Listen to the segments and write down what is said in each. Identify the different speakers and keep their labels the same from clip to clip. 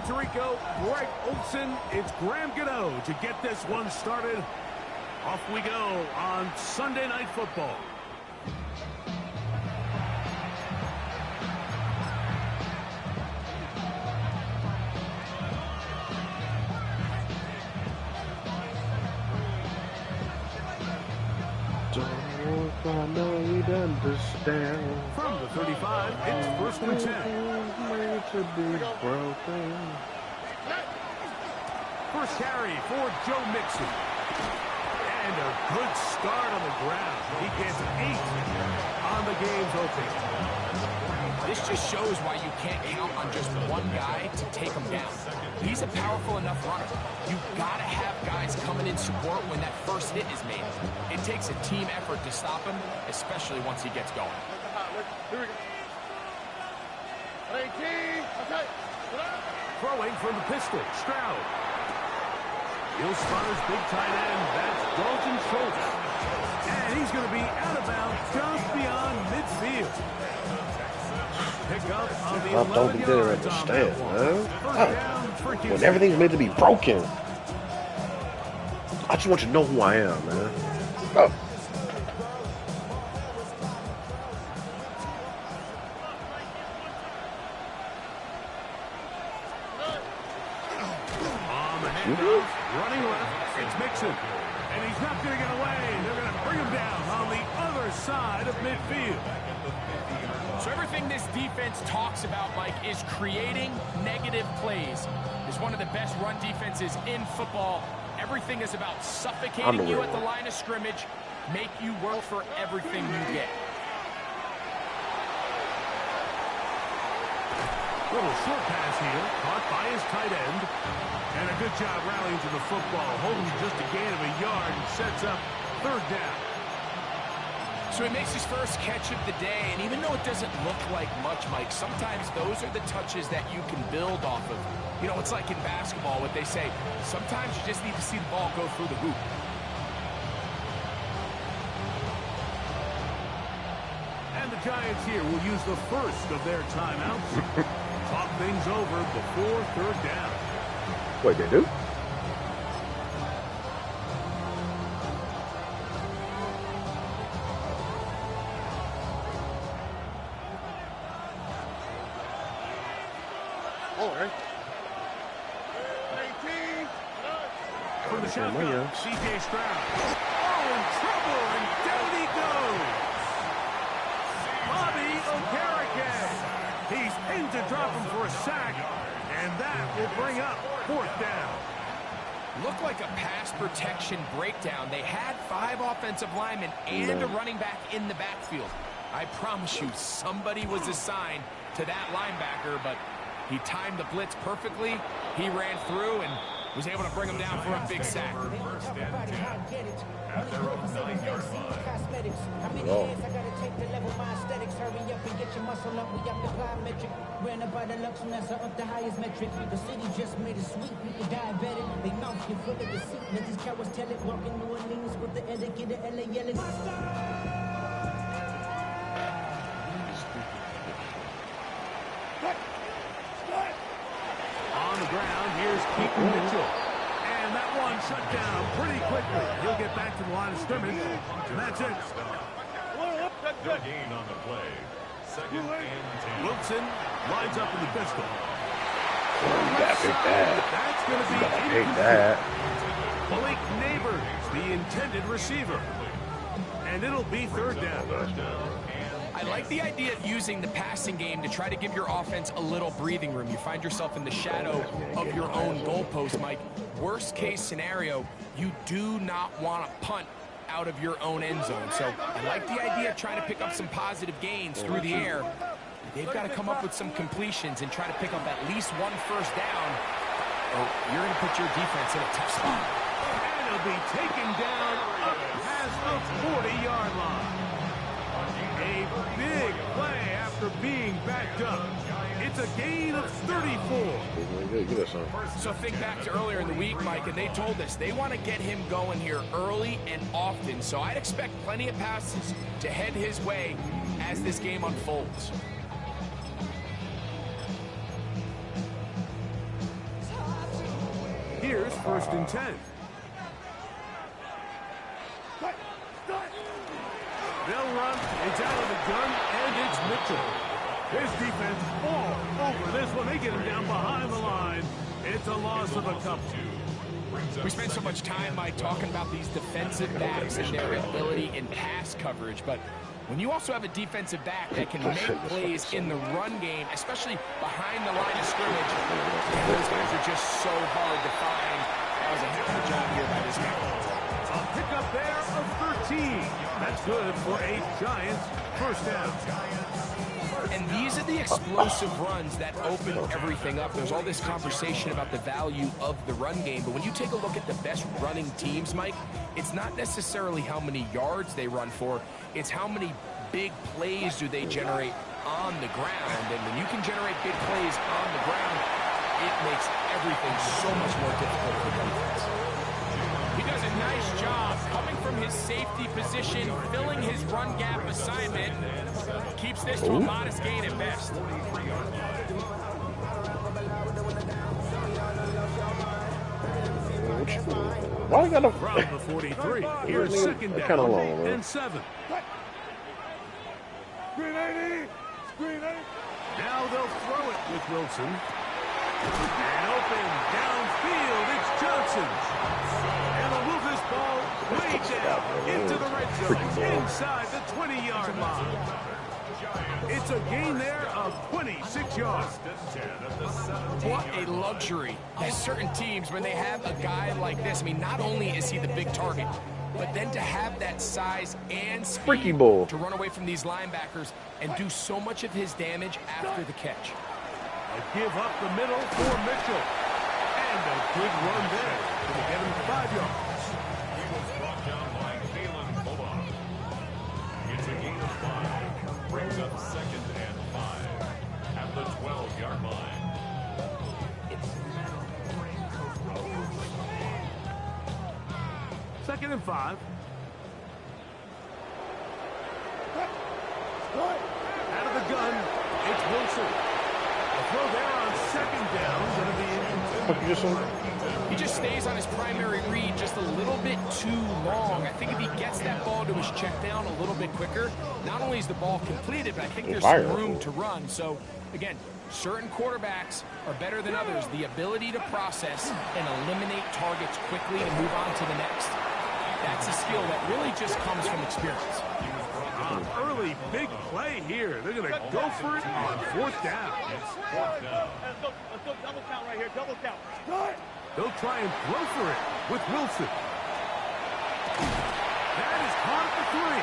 Speaker 1: Tirico, Greg Olson. It's Graham Gano to get this one started. Off we go on Sunday Night Football.
Speaker 2: I know you'd understand.
Speaker 1: From the 35, it's first and 10.
Speaker 2: To be broken.
Speaker 1: First carry for Joe Mixon. And a good start on the ground. He gets 8 on the game's opening.
Speaker 3: This just shows why you can't count on just one guy to take him down. He's a powerful enough runner. You've got to have guys coming in support when that first hit is made. It takes a team effort to stop him, especially once he gets going.
Speaker 1: Throwing from the pistol, Stroud. He'll spot his big tight end. That's Dalton Schultz. And he's going to be out of bounds just beyond midfield. Pick up on the 11 yards on that one.
Speaker 2: When everything's made to be broken. I just want you to know who I am, man. Oh.
Speaker 1: Running left, it's Mixon. And he's not going to get away. They're going to bring him down on the other side of midfield.
Speaker 3: So everything this defense talks about, Mike, is creating negative plays. It's one of the best run defenses in football. Everything is about suffocating you at the line of scrimmage, make you work for everything you get.
Speaker 1: Little short pass here, caught by his tight end. And a good job rallying to the football, holding just a gain of a yard and sets up third down.
Speaker 3: So he makes his first catch of the day, and even though it doesn't look like much, Mike, sometimes those are the touches that you can build off of. You know, it's like in basketball, what they say, sometimes you just need to see the ball go through the hoop.
Speaker 1: And the Giants here will use the first of their timeouts. Talk things over before third down.
Speaker 2: Wait, they do?
Speaker 1: From the shotgun, C.J. Stroud. Oh, in trouble, and down he goes. Bobby Okereke. He's pinned to drop him for a sack, and that will bring up fourth down.
Speaker 3: Looked like a pass protection breakdown. They had 5 offensive linemen and a running back in the backfield. I promise you, somebody was assigned to that linebacker, but he timed the blitz perfectly. He ran through and was able to bring him down for a big sack.
Speaker 2: Oh.
Speaker 1: On the ground, here's Keaton Mitchell. And that one shut down pretty quickly. He'll get back to the line of scrimmage, and that's it.
Speaker 4: No gain on the play. Second and 10.
Speaker 1: Wilson lines up in the pistol.
Speaker 2: That's
Speaker 1: going to be
Speaker 2: that.
Speaker 1: Blake Neighbors, the intended receiver. And it'll be third down.
Speaker 3: I like the idea of using the passing game to try to give your offense a little breathing room. You find yourself in the shadow of your own goalpost, Mike. Worst case scenario, you do not want to punt out of your own end zone. So I like the idea of trying to pick up some positive gains through the air. They've got to come up with some completions and try to pick up at least one first down, or you're going to put your defense in a tough spot.
Speaker 1: And he'll be taken down up past the 40-yard line. A big play after being backed up. It's a gain of 34.
Speaker 3: So think back to earlier in the week, Mike, and they told us they want to get him going here early and often. So I'd expect plenty of passes to head his way as this game unfolds.
Speaker 1: Here's 1st and 10. They'll run. It's out of the gun, and it's Mitchell. His defense all over this one. They get him down behind the line. It's a loss of a couple.
Speaker 3: We spend so much time, Mike, talking about these defensive backs and their ability in pass coverage, but when you also have a defensive back that can make plays in the run game, especially behind the line of scrimmage, those guys are just so hard to find. That was a heck of a job here by this guy.
Speaker 1: A pickup there of 13. That's good for a Giants first down.
Speaker 3: And these are the explosive runs that open everything up. There's all this conversation about the value of the run game, but when you take a look at the best running teams, Mike, it's not necessarily how many yards they run for, it's how many big plays do they generate on the ground. And when you can generate big plays on the ground, it makes everything so much more difficult for defense. He does a nice job coming from his safety position, filling his run gap assignment. Keeps this to a modest gain at best.
Speaker 2: Why I got a
Speaker 1: from the 43? Here's 2nd down
Speaker 2: kind of long,
Speaker 1: and 7. Now they'll throw it with Wilson. And open downfield, it's Johnson. And they'll move this ball way down into the red zone, inside the 20-yard line. It's a gain there of 26 yards.
Speaker 3: What a luxury that certain teams, when they have a guy like this, I mean, not only is he the big target, but then to have that size and speed to run away from these linebackers and do so much of his damage after the catch.
Speaker 1: A give up the middle for Mitchell. And a good run there to get him 5 yards.
Speaker 4: He was brought down by Kalen Bullock. It's a gain of 5. Brings up 2nd and 5 at the 12-yard line.
Speaker 1: Second and 5. Out of the gun, it's Wilson. A throw there on 2nd down. Going to be
Speaker 3: He just stays on his primary read just a little bit too long. I think if he gets that ball to his check down a little bit quicker, not only is the ball completed, but I think there's some room to run. So, again, certain quarterbacks are better than others. The ability to process and eliminate targets quickly to move on to the next. That's a skill that really just comes from experience.
Speaker 1: Early big play here. They're going to go for it on 4th down.
Speaker 4: It's 4th down.
Speaker 5: Let's go double count right here. Double count.
Speaker 1: They'll try and throw for it with Wilson. That is caught at the 3.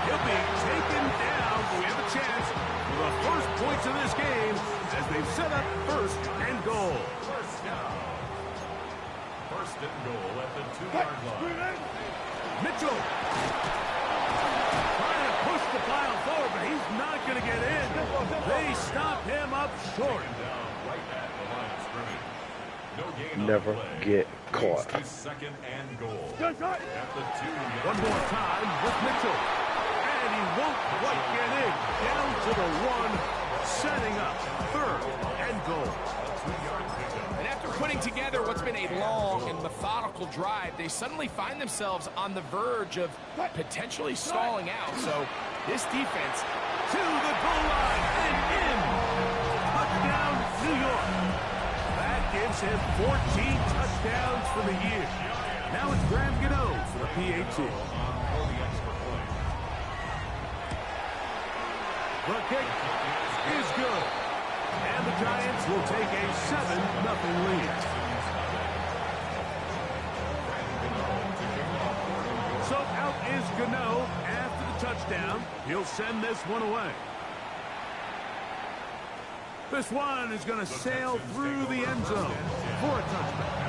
Speaker 1: He'll be taken down. We have a chance for the first points of this game as they've set up 1st and goal.
Speaker 4: First down. 1st and goal at the 2-yard line.
Speaker 1: Mitchell trying to push the pile forward, but he's not going to get in. They stop him up short.
Speaker 4: Down right at the line of scrimmage. No gain
Speaker 2: Never
Speaker 4: on the play.
Speaker 2: get caught.
Speaker 4: To 2nd and goal at the 2-yard
Speaker 1: One more time with Mitchell. And he won't quite get in. Down to the 1, setting up 3rd and goal.
Speaker 3: And after putting together what's been a long and methodical drive, they suddenly find themselves on the verge of potentially stalling out. So this defense
Speaker 1: To the goal line and in. Touchdown, New York. That gives him 14 touchdowns for the year. Now it's Graham Gano for the PAT. The kick is good. And the Giants will take a 7-0 lead. So out is Gano after the touchdown. He'll send this one away. This one is going to sail through the end zone for a touchdown.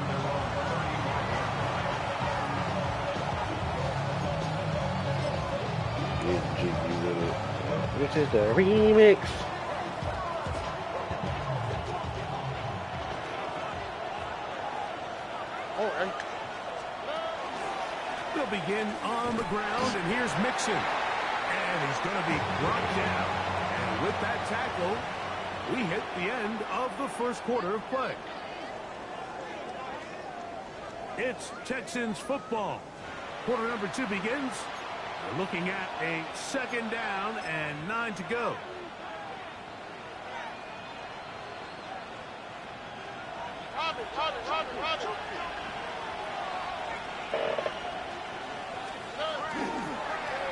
Speaker 2: This is the remix.
Speaker 1: They'll begin on the ground, and here's Mixon. And he's going to be brought down. And with that tackle, we hit the end of the first quarter of play. It's Texans football. Quarter number 2 begins. We're looking at a 2nd down and 9 to go.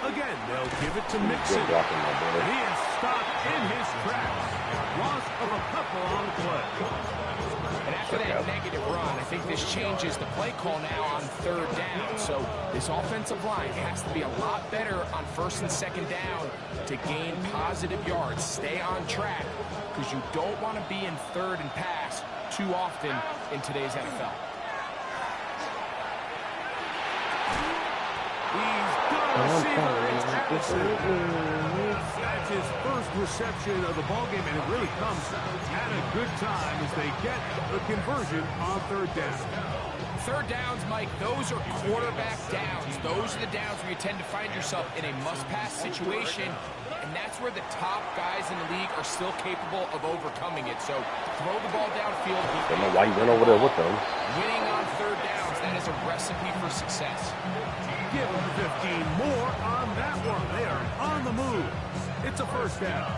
Speaker 1: Again, they'll give it to Mixon. He is stopped in his tracks. Loss of a couple on the play.
Speaker 3: And after that negative run, I think this changes the play call now on 3rd down. So this offensive line has to be a lot better on 1st and 2nd down to gain positive yards. Stay on track because you don't want to be in 3rd and pass too often in today's NFL.
Speaker 1: He's got a receiver. It's Addison. That's his first reception of the ballgame, and it really comes at a good time as they get the conversion on 3rd down.
Speaker 3: 3rd downs, Mike, those are quarterback downs. Those are the downs where you tend to find yourself in a must-pass situation, and that's where the top guys in the league are still capable of overcoming it. So throw the ball downfield.
Speaker 2: I don't know why you went over there with them.
Speaker 3: Winning on 3rd downs, that is a recipe for success.
Speaker 1: Give them 15 more on that one. They are on the move. It's a 1st down.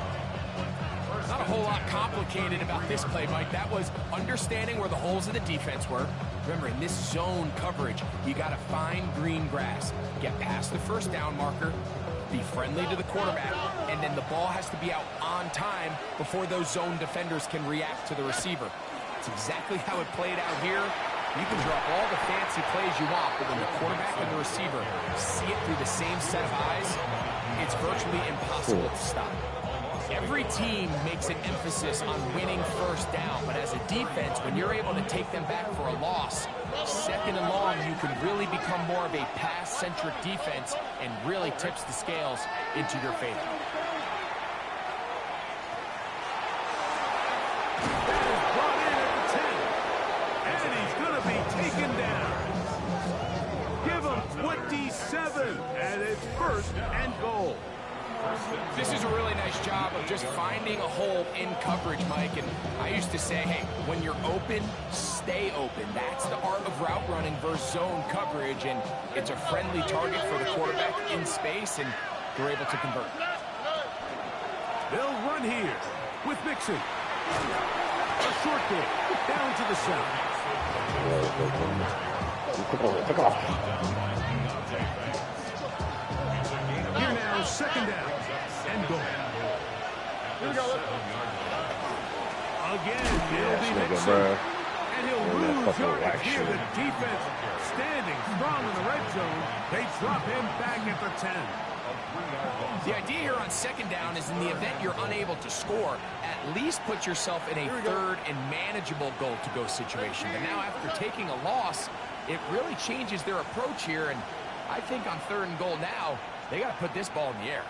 Speaker 3: Not a whole lot complicated about this play, Mike. That was understanding where the holes of the defense were. Remember, in this zone coverage, you got to find green grass. Get past the 1st down marker, be friendly to the quarterback, and then the ball has to be out on time before those zone defenders can react to the receiver. It's exactly how it played out here. You can drop all the fancy plays you want, but when the quarterback and the receiver see it through the same set of eyes, it's virtually impossible to stop. Every team makes an emphasis on winning 1st down, but as a defense, when you're able to take them back for a loss, 2nd and long, you can really become more of a pass-centric defense and really tips the scales into your favor.
Speaker 1: Taken down. Give him 27, and it's 1st and goal.
Speaker 3: This is a really nice job of just finding a hole in coverage, Mike. And I used to say, hey, when you're open, stay open. That's the art of route running versus zone coverage, and it's a friendly target for the quarterback in space, and they're able to convert.
Speaker 1: They'll run here with Mixon. A short game down to the center.
Speaker 2: Pick off.
Speaker 1: Here now, 2nd down and goal.
Speaker 5: Here we go.
Speaker 1: Again, it'll be Mixon. And he'll lose yardage here. The defense standing strong in the red zone. They drop him back at the 10.
Speaker 3: The idea here on 2nd down is in the event you're unable to score, at least put yourself in a 3rd and manageable goal-to-go situation. But now after taking a loss, it really changes their approach here. And I think on 3rd and goal now, they got to put this ball in the air.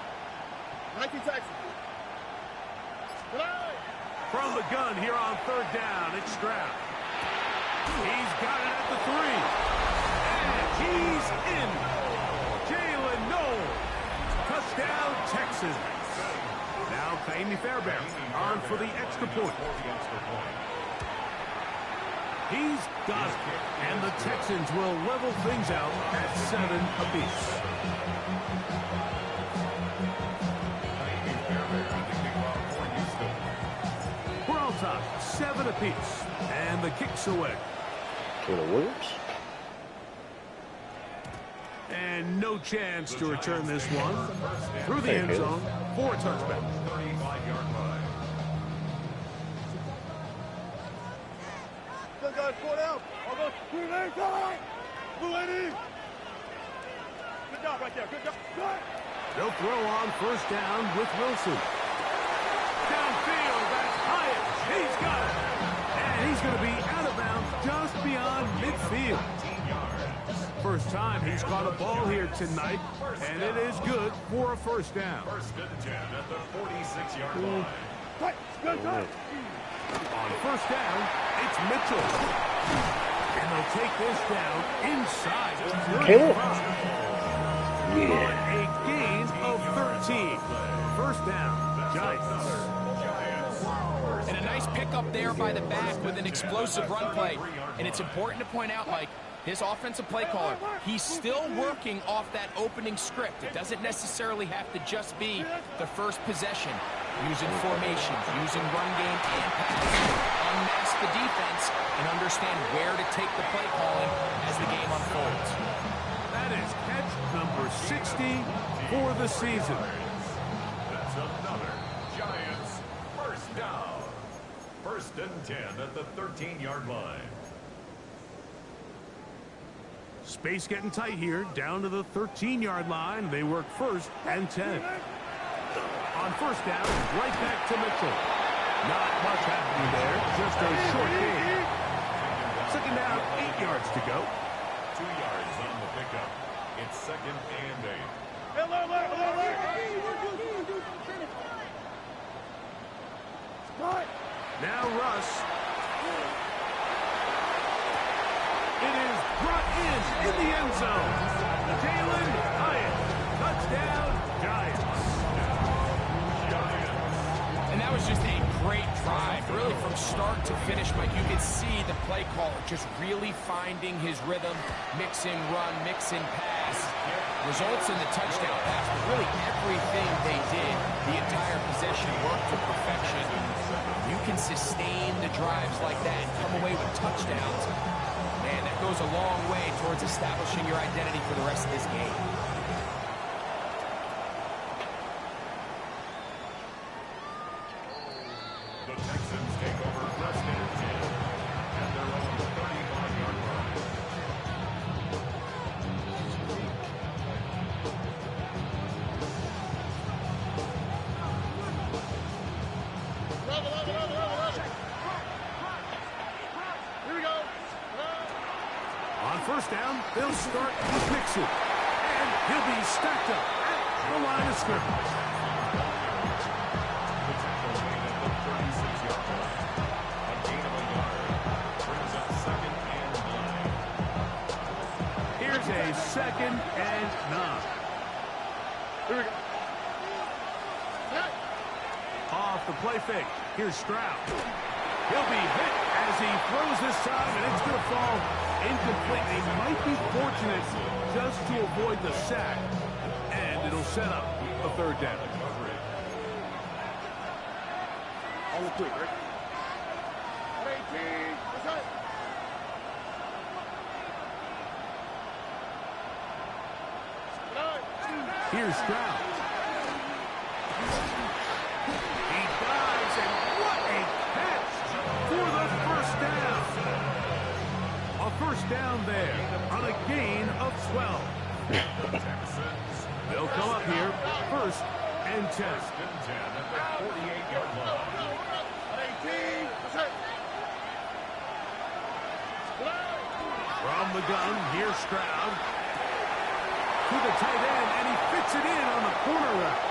Speaker 1: From the gun here on 3rd down, it's Stroud. He's got it at the 3. And he's in. Jalen Noel. Touchdown, Texans. Now Kaimi Fairbairn on for the extra point. He's got it. And the Texans will level things out at 7 apiece. We're on top, 7 apiece. And the kick's away.
Speaker 2: Taylor Williams.
Speaker 1: And no chance to return this one. Through the end zone for a touchback.
Speaker 5: 35-yard line. Good guys, 4 down. I'll go 2 lanes, time. Blue lady. Good job right there. Good job. Good.
Speaker 1: They'll throw on 1st down with Wilson. Downfield, that's Hyatt. He's got it. And he's going to be out of bounds just beyond midfield. First time he's caught a ball here tonight, and it is good for a 1st down.
Speaker 4: 1st and 10 at the 46-yard line.
Speaker 5: Good.
Speaker 1: On 1st down, it's Mitchell. And they'll take this down inside.
Speaker 2: Caleb.
Speaker 1: A gain of 13. 1st down, Giants.
Speaker 3: And a nice pickup there by the back with an explosive run play. And it's important to point out, Mike, This offensive play caller, he's still working off that opening script. It doesn't necessarily have to just be the first possession. Using formations, using run game and pass, unmask the defense, and understand where to take the play calling as the game unfolds.
Speaker 1: That is catch number 60 for the season.
Speaker 4: That's another Giants first down. 1st and 10 at the 13-yard line.
Speaker 1: Space getting tight here, down to the 13-yard line. They work 1st and 10. On 1st down, right back to Mitchell. Not much happening there, just a short gain. 2nd down, 8 yards to go.
Speaker 4: 2 yards on the pickup. It's 2nd and 8.
Speaker 1: Now Russ. It is brought in the end zone. Jalen Hyatt. Touchdown, Giants.
Speaker 3: And that was just a great drive, really from start to finish, Mike. You could see the play caller just really finding his rhythm, mixing run, mixing pass. Results in the touchdown pass, but really everything they did, the entire possession worked to perfection. You can sustain the drives like that and come away with touchdowns. Man, that goes a long way towards establishing your identity for the rest of this game.
Speaker 4: The Texans take over 1st and 10 at their own 35-yard line.
Speaker 5: Here we go.
Speaker 1: On 1st down, they'll start with Mixon. And he'll be stacked up at the line of scrimmage.
Speaker 4: The tackle made at the 36-yard line. A gain of a yard brings up 2nd and 9.
Speaker 1: Here's a 2nd and 9.
Speaker 5: Here we go.
Speaker 1: Off the play fake. Here's Stroud. He'll be hit as he throws this time, and it's going to fall incomplete. They might be fortunate just to avoid the sack, and it'll set up a 3rd down.
Speaker 5: All the quick, right? 18. What's up?
Speaker 1: Here's Stroud. He dives, and what a catch for the 1st down. A 1st down there on a gain of 12. They'll come up here 1st and 10.
Speaker 4: 1st and 10 at the 48-yard line.
Speaker 5: 18. What's up?
Speaker 1: From the gun, here's Stroud. To the tight end, and he fits it in on the corner route.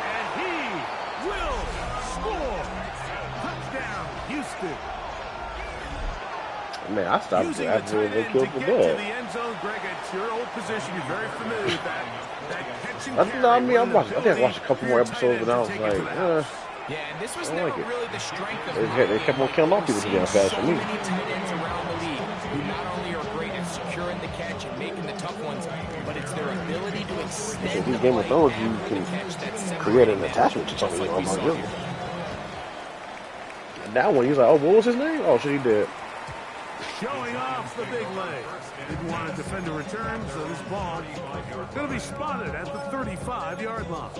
Speaker 1: And he will score. Touchdown, Houston.
Speaker 2: Man, I stopped
Speaker 1: Using the
Speaker 2: after
Speaker 1: tight
Speaker 2: they
Speaker 1: end to
Speaker 2: killed
Speaker 1: get
Speaker 2: the
Speaker 1: to
Speaker 2: dog.
Speaker 1: the end zone, Greg, it's your old position. You're very familiar with that. That catch and
Speaker 2: I think I
Speaker 1: carry,
Speaker 2: watched a couple more episodes, and I was like,
Speaker 3: Yeah, and this was
Speaker 2: I
Speaker 3: never
Speaker 2: like it.
Speaker 3: really the strength of
Speaker 2: They kept on killing off people to get fast
Speaker 3: so
Speaker 2: for me.
Speaker 3: many tight ends around the league who not only are great at securing the catch and making the tough ones, but it's their ability to extend
Speaker 2: So
Speaker 3: the
Speaker 2: these Game of
Speaker 3: play
Speaker 2: Thrones,
Speaker 3: after
Speaker 2: you
Speaker 3: the
Speaker 2: can
Speaker 3: catch that's
Speaker 2: create an
Speaker 3: separating
Speaker 2: attachment to
Speaker 3: them,
Speaker 2: something
Speaker 3: just
Speaker 2: on
Speaker 3: like we
Speaker 2: my
Speaker 3: saw
Speaker 2: game.
Speaker 3: here.
Speaker 2: And that one, he's like, oh, what was his name? Oh, shit, he did.
Speaker 1: Showing off the big leg. Didn't want to defend a return, so this ball going to be spotted at the 35-yard line.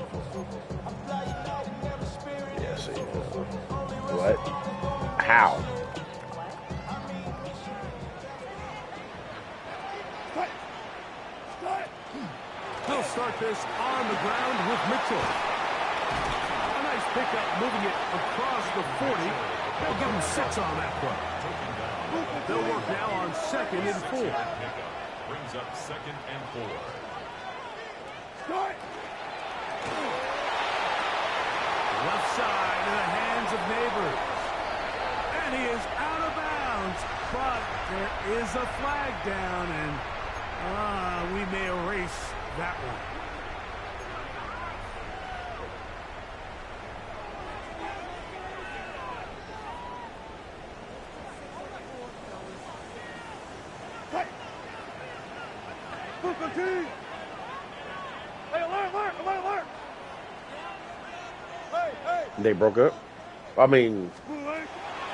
Speaker 2: Yeah, see. What? How?
Speaker 1: They'll start this on the ground with Mitchell. A nice pickup, moving it across the 40. They'll give him 6 on that play. They'll work now on 2nd and 4.
Speaker 4: Brings up 2nd and 4.
Speaker 1: Left side in the hands of Neighbors. And he is out of bounds. But there is a flag down, and we may erase that one.
Speaker 5: 15. Hey, alert. Hey.
Speaker 2: They broke up? I mean,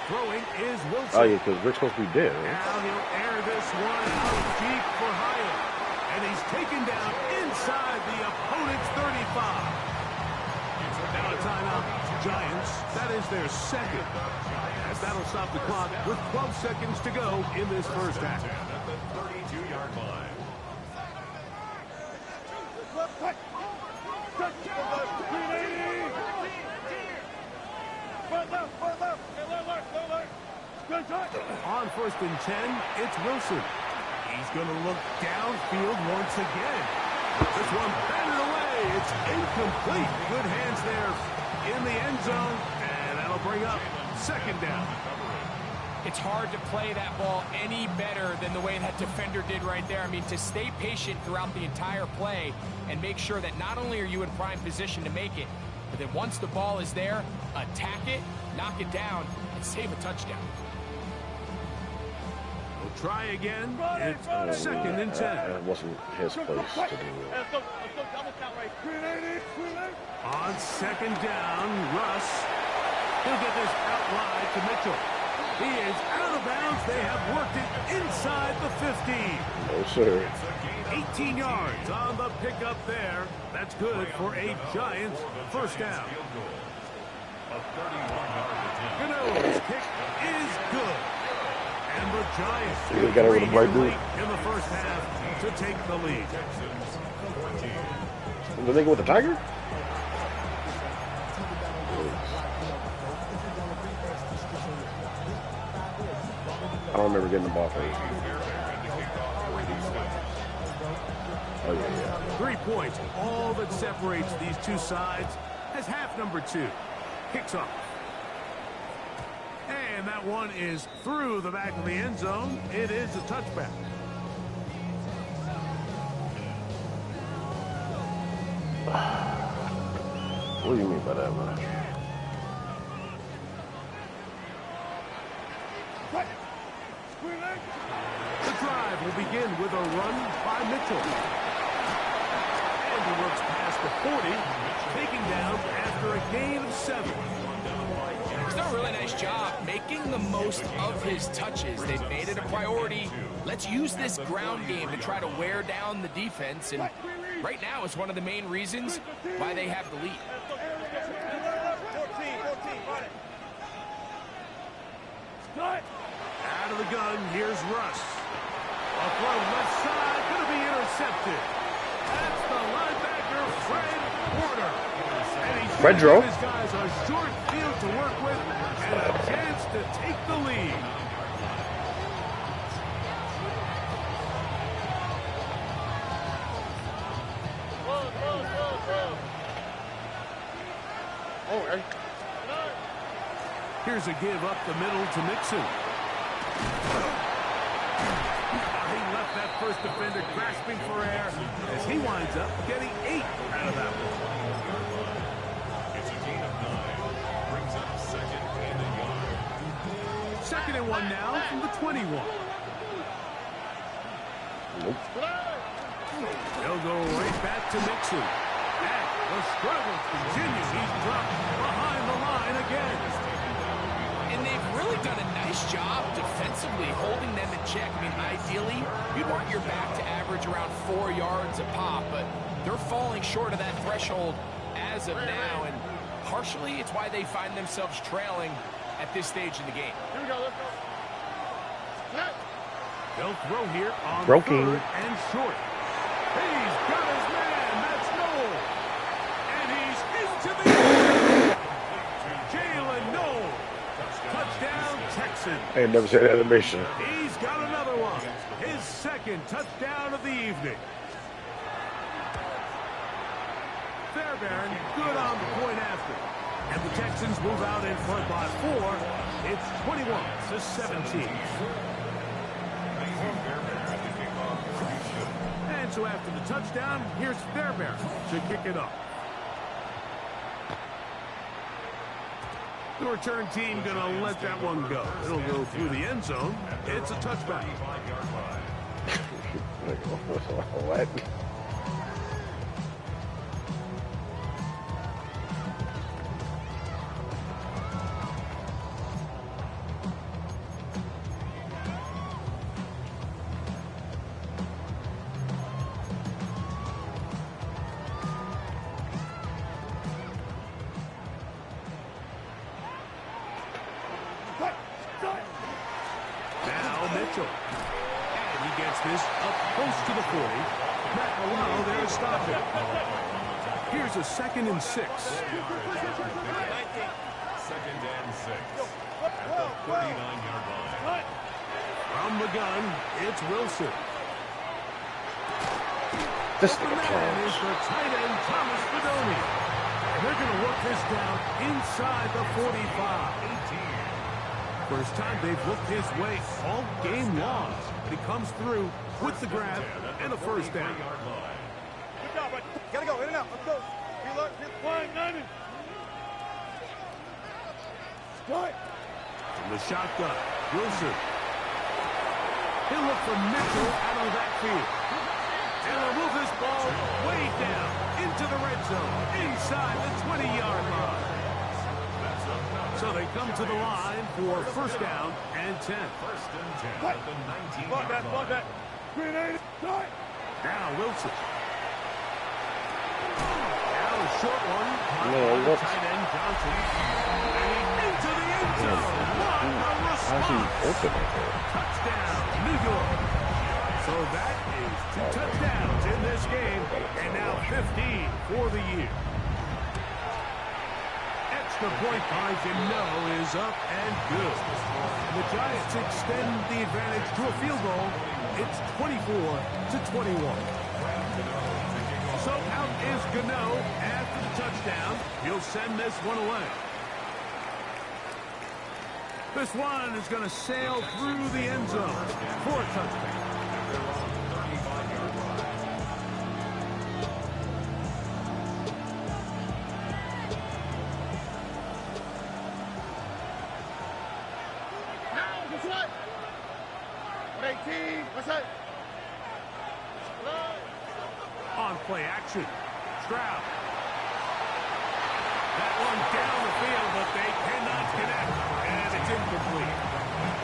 Speaker 1: Throwing is Wilson.
Speaker 2: oh yeah, because Rick's supposed to be dead. Right?
Speaker 1: Now he'll air this one out deep for Hyatt. And he's taken down inside the opponent's 35. Now a timeout, Giants. That is their second. As that'll stop the clock with 12 seconds to go in this first half.
Speaker 4: At the 32-yard line.
Speaker 1: On 1st and 10, it's Wilson. He's going to look downfield once again. This one batted away. It's incomplete. Good hands there in the end zone. And that'll bring up 2nd down.
Speaker 3: It's hard to play that ball any better than the way that defender did right there. I mean, to stay patient throughout the entire play and make sure that not only are you in prime position to make it, but then once the ball is there, attack it, knock it down, and save a touchdown.
Speaker 1: We'll try again. It's 2nd and 10.
Speaker 2: It wasn't his place to do it.
Speaker 5: Let's go double count right. 380.
Speaker 1: On 2nd down, Russ. He'll get this out wide to Mitchell. He is out of bounds. They have worked it inside the 15.
Speaker 2: No, sir.
Speaker 1: 18 yards on the pickup there. That's good for a Giants first down. Gano's kick is good. And the Giants
Speaker 2: You got over the white dude.
Speaker 1: in the first half to take the lead.
Speaker 2: Did they go with the Tiger? I don't remember getting the ball for it. Oh, yeah.
Speaker 1: 3 points, all that separates these two sides as half number 2 kicks off. And that one is through the back of the end zone. It is a touchback.
Speaker 2: What do you mean by that, man?
Speaker 1: The drive will begin with a run by Mitchell. And he works past the 40, taking down after a gain of 7.
Speaker 3: He's done a really nice job making the most of his touches. They've made it a priority. Let's use this ground game to try to wear down the defense. And right now it's one of the main reasons why they have the lead.
Speaker 5: 14, run it.
Speaker 1: Out of the gun, here's Russ. A throw left side, going to be intercepted. That's the linebacker, Fred Porter. And he's
Speaker 2: Fredro.
Speaker 1: giving his guys a short field to work with and a chance to take the lead.
Speaker 2: Oh, hey.
Speaker 1: Here's a give up the middle to Mixon. He left that first defender grasping for air as he winds up getting 8 out of that one.
Speaker 4: It's a gain of 9. Brings up 2nd and a yard.
Speaker 1: 2nd and 1 now from the 21.
Speaker 2: Nope.
Speaker 1: They'll go right back to Mixon. And the struggle continues. He's dropped behind the line again.
Speaker 3: And they've really done a nice job defensively holding them in check. I mean, ideally, you'd want your back to average around 4 yards a pop, but they're falling short of that threshold as of now, and partially it's why they find themselves trailing at this stage in the game.
Speaker 5: Here we go, let's go.
Speaker 1: They'll throw here on
Speaker 2: Broken.
Speaker 1: 3rd and short. He's got his man. That's Noel. And he's into the end. Jalen Noel. Touchdown, Texans.
Speaker 2: I ain't never said that animation.
Speaker 1: He's got another one. His 2nd touchdown of the evening. Fairbairn good on the point after. And the Texans move out in front by 4. It's 21-17. And so after the touchdown, here's Fairbairn to kick it off. The return team going to let that one go. It'll go through the end zone. It's a touchback.
Speaker 2: What?
Speaker 1: Now Mitchell. And he gets this up close to the 40. Matt there to stop it. Here's a 2nd and 6.
Speaker 4: Second and 6 at the 39-yard line.
Speaker 1: From the gun, it's Wilson.
Speaker 2: This
Speaker 1: The
Speaker 2: nigga
Speaker 1: man
Speaker 2: clowns.
Speaker 1: is the tight end, Thomas Fedoni. And they're going to work this down inside the 45. First time they've looked his way all game long. But he comes through with the grab and a first down.
Speaker 5: Good job, right? Gotta go, in and out. Let's go. Flying 90. Strike.
Speaker 1: From the shotgun, Wilson. He'll look for Mitchell out of the backfield. And they'll move this ball way down into the red zone, inside the 20-yard line. So they come to the line for first down and 10.
Speaker 4: First and 10 at the 19-yard line.
Speaker 5: Block that. 380. Strike.
Speaker 1: Now Wilson. Now a short one.
Speaker 2: No, what?
Speaker 1: Tight end Johnson. And into the end zone. What a
Speaker 2: How's he
Speaker 1: response.
Speaker 2: open like that?
Speaker 1: Touchdown, New York. So that is 2 touchdowns in this game, and now 15 for the year. Extra point margin is up and good. The Giants extend the advantage to a field goal. It's 24-21. So out is Gano after the touchdown. He'll send this one away. This one is going to sail through the end zone for a touchdown. On play action. Stroud. That one down the field, but they cannot connect. And it's incomplete.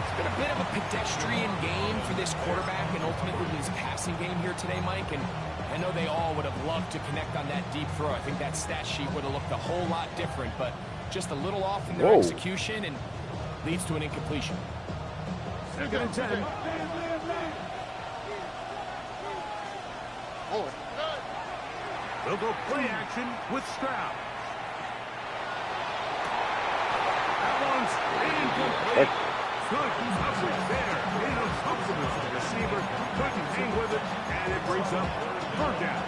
Speaker 3: It's been a bit of a pedestrian game for this quarterback and ultimately his passing game here today, Mike. And I know they all would have loved to connect on that deep throw. I think that stat sheet would have looked a whole lot different, but just a little off in their execution and leads to an incompletion.
Speaker 1: 2nd and 10. They'll go play action with Stroud. That one's incomplete. Good coverage there. Enough confidence for the receiver. Couldn't hang with it, and it brings up third down.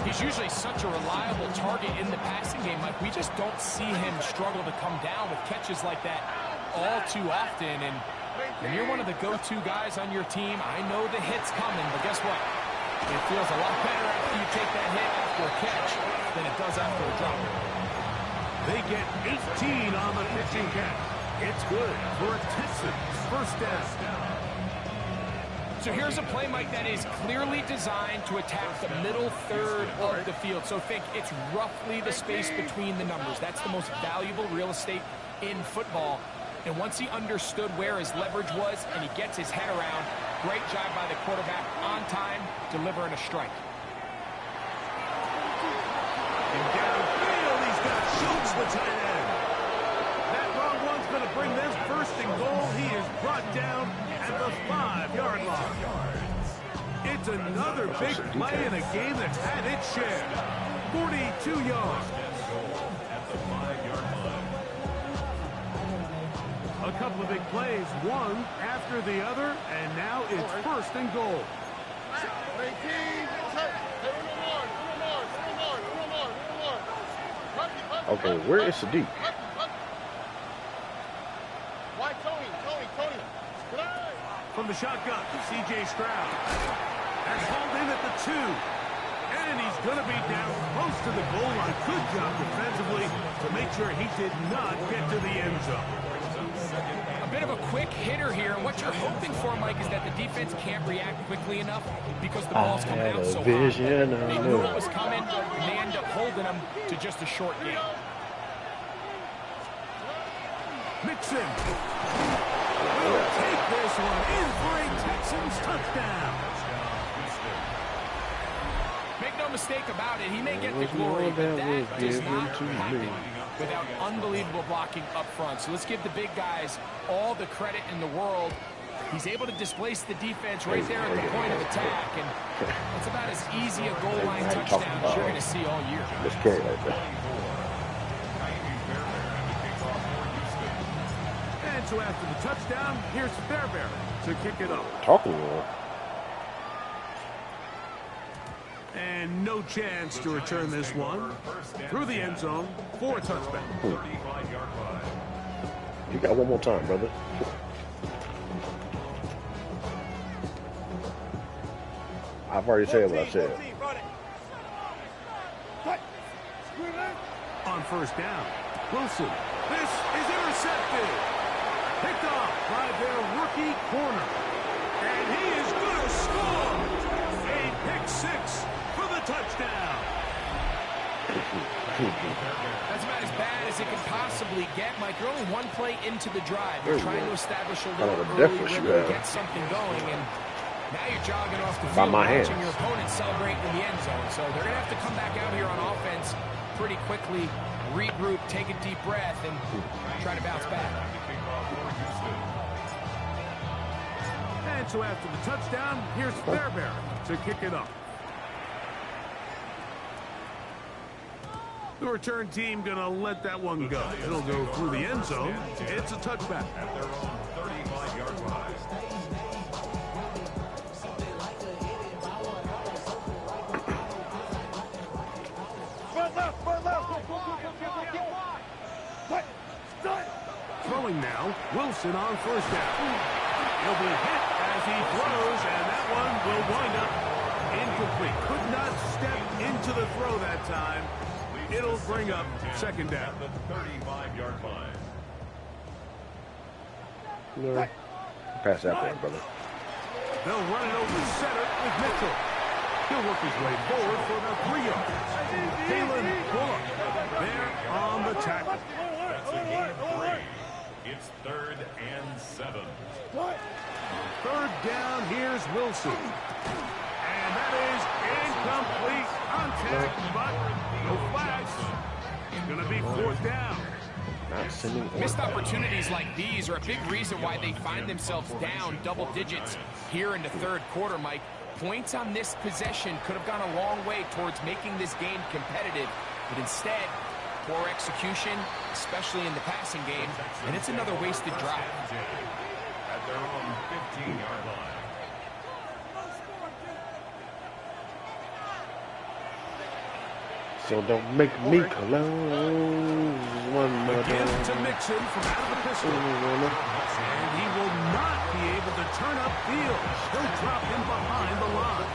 Speaker 3: He's usually such a reliable target in the passing game, Mike. We just don't see him struggle to come down with catches like that all too often. And when you're one of the go-to guys on your team, I know the hit's coming, but guess what? It feels a lot better after you take that hit after a catch than it does after a drop.
Speaker 1: They get 18 on the pitching catch. It's good for a Texans first down.
Speaker 3: So here's a play, Mike, that is clearly designed to attack the middle third of the field. So think it's roughly the space between the numbers. That's the most valuable real estate in football. And once he understood where his leverage was and he gets his head around, great job by the quarterback on time, delivering a strike.
Speaker 1: And downfield, he's got Schultz, the tight end. That long one's going to bring this first and goal. He is brought down at the 5-yard line. It's another big play in a game that's had its share. 42 yards. A couple of big plays, one after the other, and now it's first and goal.
Speaker 2: Okay, where is Sadiq?
Speaker 1: From the shotgun, C.J. Stroud. That's hauled in at the 2. And he's going to be down close to the goal line. Good job defensively to make sure he did not get to the end zone.
Speaker 3: A A bit of a quick hitter here, and what you're hoping for, Mike, is that the defense can't react quickly enough because the ball's coming out so high. They knew it was coming, and they end up holding them to just a short game.
Speaker 1: Mixon will take this one in for a Texans touchdown.
Speaker 3: Make no mistake about it, he may get the glory, but that does not happen without unbelievable blocking up front. So let's give the big guys all the credit in the world. He's able to displace the defense right there at the point of attack, and it's about as easy a goal line touchdown as you're going to see all year.
Speaker 2: Let's carry like that.
Speaker 1: And so after the touchdown, here's Fairbairn to kick it up.
Speaker 2: Talking more.
Speaker 1: And no chance to return this one through the end zone for a touchback.
Speaker 2: You got one more time, brother. I've already said what I said.
Speaker 1: On first down, Wilson. This is intercepted. Picked off by their rookie corner. And he is going to score. A pick six for the touchdown.
Speaker 3: That's about as bad as it can possibly get, Mike. You're only one play into the drive. You're trying to establish a little early rhythm, get something going, and now you're jogging off the field, watching your opponent celebrate in the end zone. So they're going to have to come back out here on offense pretty quickly, regroup, take a deep breath, and try to bounce back.
Speaker 1: And so after the touchdown, here's Fairbairn to kick it up. The return team going to let that one go. It'll go through the end zone. It's a touchback.
Speaker 4: At their own 35-yard line.
Speaker 1: Throwing now, Wilson on first down. He'll be hit as he throws, and that one will wind up incomplete. Could not step into the throw that time. It'll bring up second down.
Speaker 4: At the 35-yard line.
Speaker 2: No. Pass that one, brother.
Speaker 1: They'll run it over center with Mitchell. He'll work his way forward for about 3 yards. Kalen Bullock there on the tackle.
Speaker 4: That's a gain of 3. It's 3rd and 7.
Speaker 1: Third down, here's Wilson. And that is incomplete contact, but no flags. It's going to be 4th down.
Speaker 3: Missed opportunities like these are a big reason why they find themselves down double digits here in the third quarter, Mike. Points on this possession could have gone a long way towards making this game competitive, but instead, poor execution, especially in the passing game, and it's another wasted drive.
Speaker 4: At their own 15-yard line.
Speaker 2: So don't make me close one more
Speaker 1: Again
Speaker 2: time.
Speaker 1: to Mixon from out of the pistol. And he will not be able to turn upfield. He'll drop him behind the line.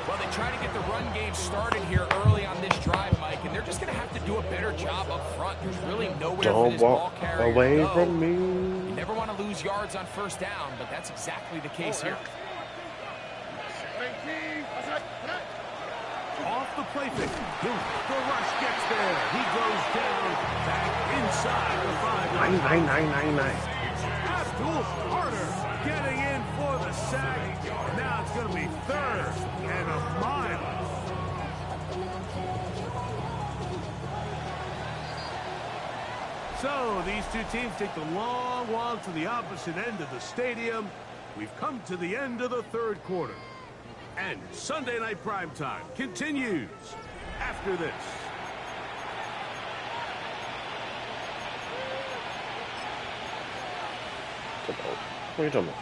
Speaker 3: Well, they try to get the run game started here early on this drive, Mike, and they're just going to have to do a better job up front. There's really nowhere for this ball carrier
Speaker 2: away
Speaker 3: to go.
Speaker 2: from me.
Speaker 3: You never want to lose yards on first down, but that's exactly the case here.
Speaker 1: Off the play fake. The rush gets there. He goes down back inside the 5.
Speaker 2: 9.
Speaker 1: Abdul Carter getting in for the sack. Now it's going to be 3rd and a mile. So these two teams take the long walk to the opposite end of the stadium. We've come to the end of the third quarter. And Sunday Night Primetime continues after this.
Speaker 2: What are you talking about?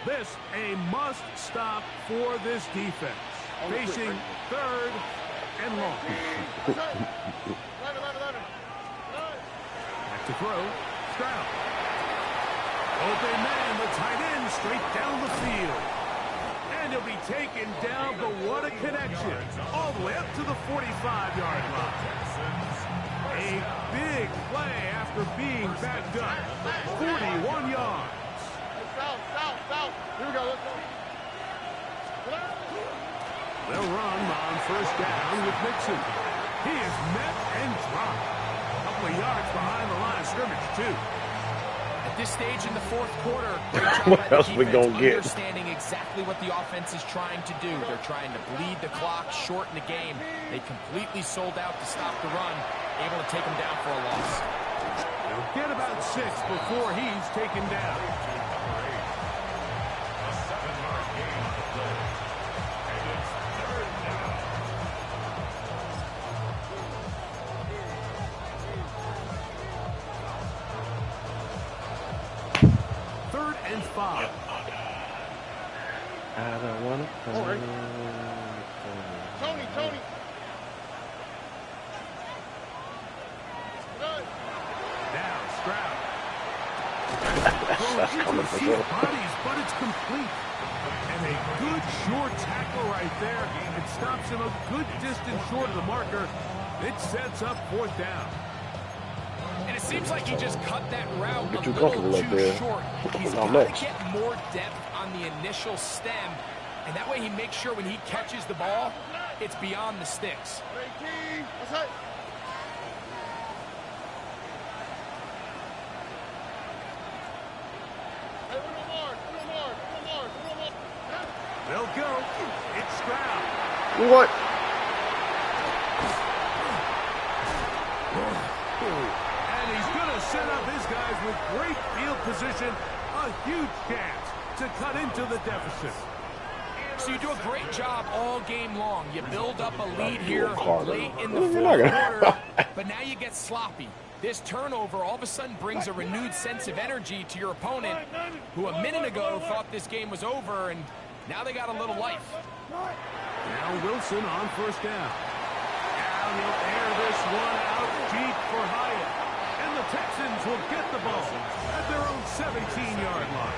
Speaker 1: This a must-stop for this defense. Facing 3rd and long. Back to throw. Stroud. Open man, the tight end, straight down the field. And he'll be taken down, but what a connection. All the way up to the 45-yard line. A big play after being backed up. 41 yards.
Speaker 5: South. Here we go. Let's go.
Speaker 1: They'll run on first down with Mixon. He is met and dropped. A couple of yards behind the line of scrimmage, too.
Speaker 3: At this stage in the fourth quarter, great job
Speaker 2: What
Speaker 3: by the
Speaker 2: else we
Speaker 3: defense
Speaker 2: gonna get?
Speaker 3: understanding exactly what the offense is trying to do. They're trying to bleed the clock, shorten the game. They completely sold out to stop the run, able to take them down for a loss.
Speaker 1: They'll get about 6 before he's taken down.
Speaker 4: A 7-yard gain on the play. And it's 3rd down.
Speaker 1: 3rd and 5.
Speaker 2: I don't want to.
Speaker 5: Tony.
Speaker 1: Now Stroud. Throws into bodies, but it's complete. And a good short tackle right there. It stops him a good distance short of the marker. It sets up 4th down.
Speaker 3: And it seems like he just cut that route a
Speaker 2: too
Speaker 3: little
Speaker 2: comfortable up
Speaker 3: too
Speaker 2: there.
Speaker 3: short. He's
Speaker 2: Not
Speaker 3: got to
Speaker 2: much.
Speaker 3: get more depth on the initial stem, and that way he makes sure when he catches the ball, it's beyond the sticks.
Speaker 5: 18. That's it. Hey, Uno more.
Speaker 1: They'll go. It's Stroud.
Speaker 2: What?
Speaker 1: And he's going to set up his guys with great field position. A huge chance to cut into the deficit.
Speaker 3: So you do a great job all game long. You build up a lead here late in the
Speaker 2: You're
Speaker 3: fourth
Speaker 2: not gonna-
Speaker 3: quarter, but now you get sloppy. This turnover all of a sudden brings a renewed sense of energy to your opponent, who a minute ago thought this game was over, and now they got a little life.
Speaker 1: Now Wilson on first down. Now he'll air this one out deep for Hyatt. And the Texans will get the ball at their own 17-yard line.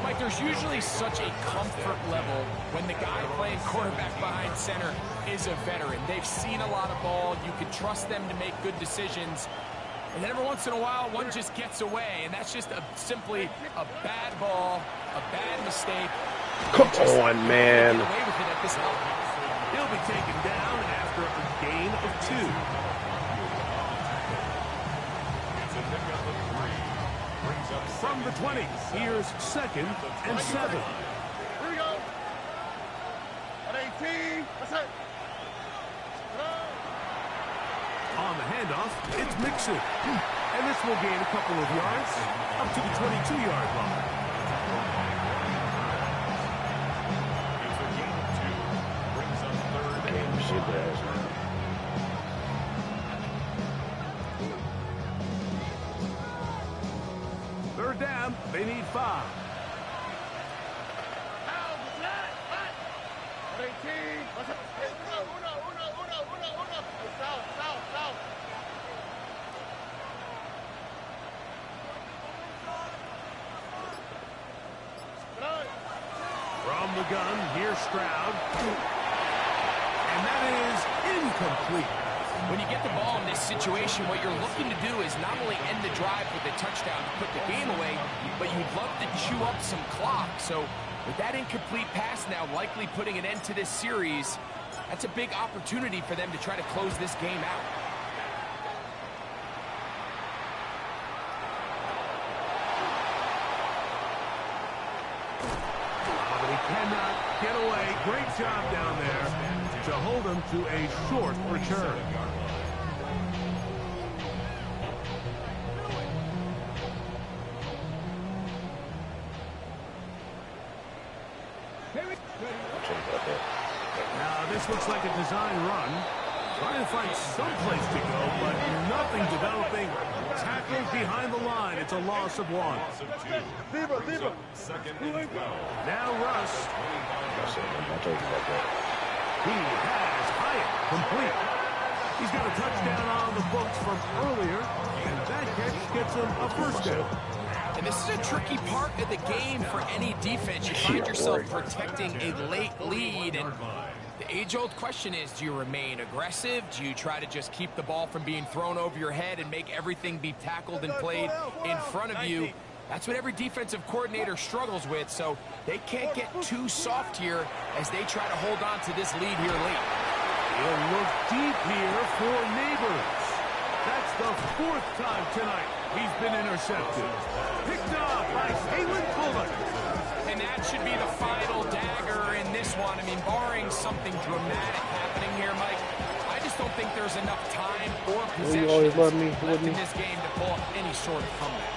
Speaker 3: Mike, there's usually such a comfort level when the guy playing quarterback behind center is a veteran. They've seen a lot of ball. You can trust them to make good decisions. And then every once in a while, one just gets away, and that's just simply a bad ball, a bad mistake.
Speaker 2: Come on, man.
Speaker 3: Get away with it at this level.
Speaker 1: He'll be taken down after a gain of 2.
Speaker 4: It's a pickup of 3. Brings up
Speaker 1: From the 20, here's 2nd and 7.
Speaker 5: Here we go. At 18. That's it.
Speaker 1: On the handoff, it's Mixon. And this will gain a couple of yards up to the 22-yard line.
Speaker 4: It's a gain of 2. Brings up 3rd and
Speaker 2: Shit, ass.
Speaker 1: 3rd down, they need 5.
Speaker 5: At 18. That's it. Hey, Uno. South.
Speaker 1: From the gun, here's Stroud. And that is incomplete.
Speaker 3: When you get the ball in this situation, what you're looking to do is not only end the drive with a touchdown to put the game away, but you'd love to chew up some clock. So with that incomplete pass now likely putting an end to this series, that's a big opportunity for them to try to close this game out.
Speaker 1: But he cannot get away. Great job down there to hold him to a short return. Now this looks like a design run. Trying to find some place to go, but nothing developing. Tackled behind the line. It's a loss of 1.
Speaker 4: loss of 2.
Speaker 5: Leave her.
Speaker 4: 2nd and 12.
Speaker 1: Now Russ. He has Hyatt complete. He's got a touchdown on the books from earlier, and that catch gets him a first down.
Speaker 3: And this is a tricky part of the game for any defense. You find yourself protecting a late lead, and the age-old question is, do you remain aggressive? Do you try to just keep the ball from being thrown over your head and make everything be tackled and played in front of you? That's what every defensive coordinator struggles with, so they can't get too soft here as they try to hold on to this lead here late.
Speaker 1: He'll look deep here for Neighbors. That's the 4th time tonight he's been intercepted. Picked up by Kalen Bullock.
Speaker 3: And that should be the final dagger in this one. I mean, barring something dramatic happening here, Mike, I just don't think there's enough time or possession left in this game to pull up any sort of comeback.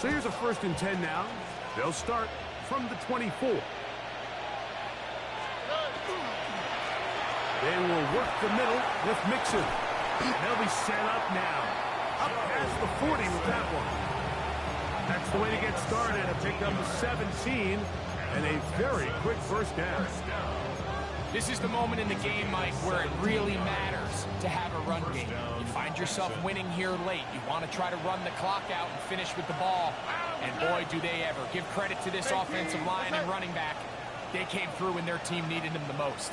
Speaker 1: So here's a 1st and 10 now. They'll start from the 24. They will work the middle with Mixon. They'll be set up now. Up past the 40 with that one. That's the way to get started. A pick up 17 and a very quick 1st down.
Speaker 3: This is the moment in the game, Mike, where it really matters to have a run game. You find yourself winning here late. You want to try to run the clock out and finish with the ball. And boy, do they ever. Give credit to this offensive line and running back. They came through when their team needed them the most.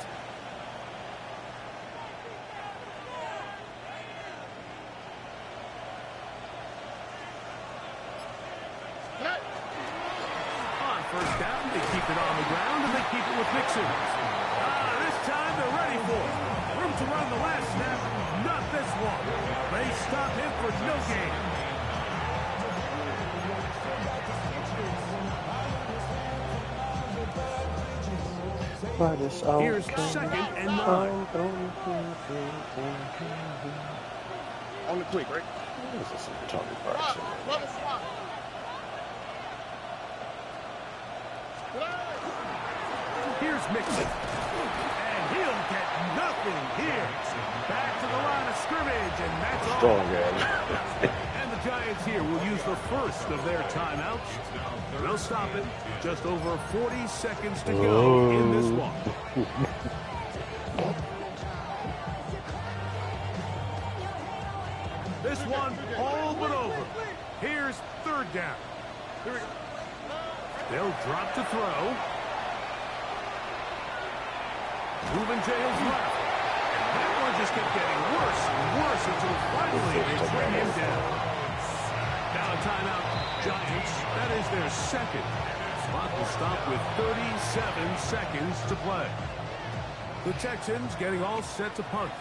Speaker 1: On 1st down, they keep it on the ground and they keep it with Mixon. This time they're ready for it. Room to run the last snap. Not this one. They stop him for no gain. Here's 2nd and 9.
Speaker 5: On the quick, right?
Speaker 2: This is some Tony Parks.
Speaker 1: Here's Mixon. And he'll get nothing here. Back to the line of scrimmage, and that's all.
Speaker 2: Strong guy.
Speaker 1: And the Giants here will use the 1st of their timeouts. They'll stop it. Just over 40 seconds to go in this one. This one all but over. Here's 3rd down. They'll drop to throw. Moving tails left. And that one just kept getting worse and worse until finally they bring him down. Now a timeout, Giants. That is their 2nd. Clock will stop with 37 seconds to play. The Texans getting all set to punt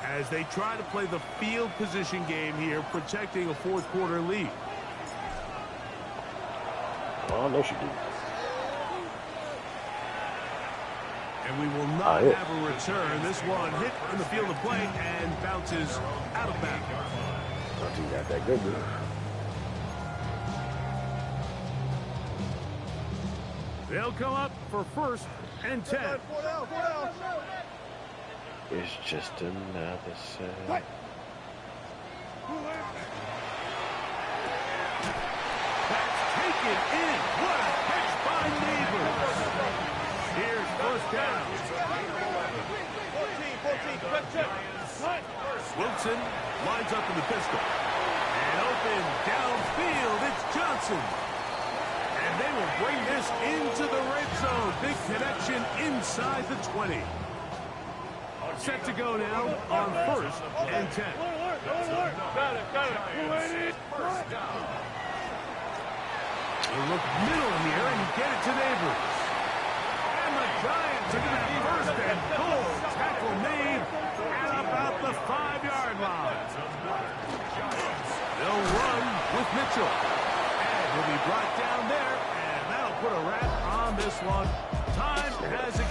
Speaker 1: as they try to play the field position game here, protecting a 4th quarter lead.
Speaker 2: Oh, no, she did.
Speaker 1: And we will not have a return. This one hit in the field of play and bounces out of bounds.
Speaker 2: Not too got that good.
Speaker 1: They'll come up for 1st and 10.
Speaker 2: It's just another set.
Speaker 1: That's taken in. What a catch by Neighbors. Here's 1st down. 14. Wilson lines up in the pistol. And open downfield, it's Johnson. And they will bring this into the red zone. Big connection inside the 20. Set to go now on 1st and 10.
Speaker 5: Got it.
Speaker 1: They look middle here and get it to Neighbors. And the Giants are going to have 1st and goal. Tackle made at about the 5-yard line. They'll run with Mitchell. And he'll be brought down there. And that'll put a wrap on this one. Time has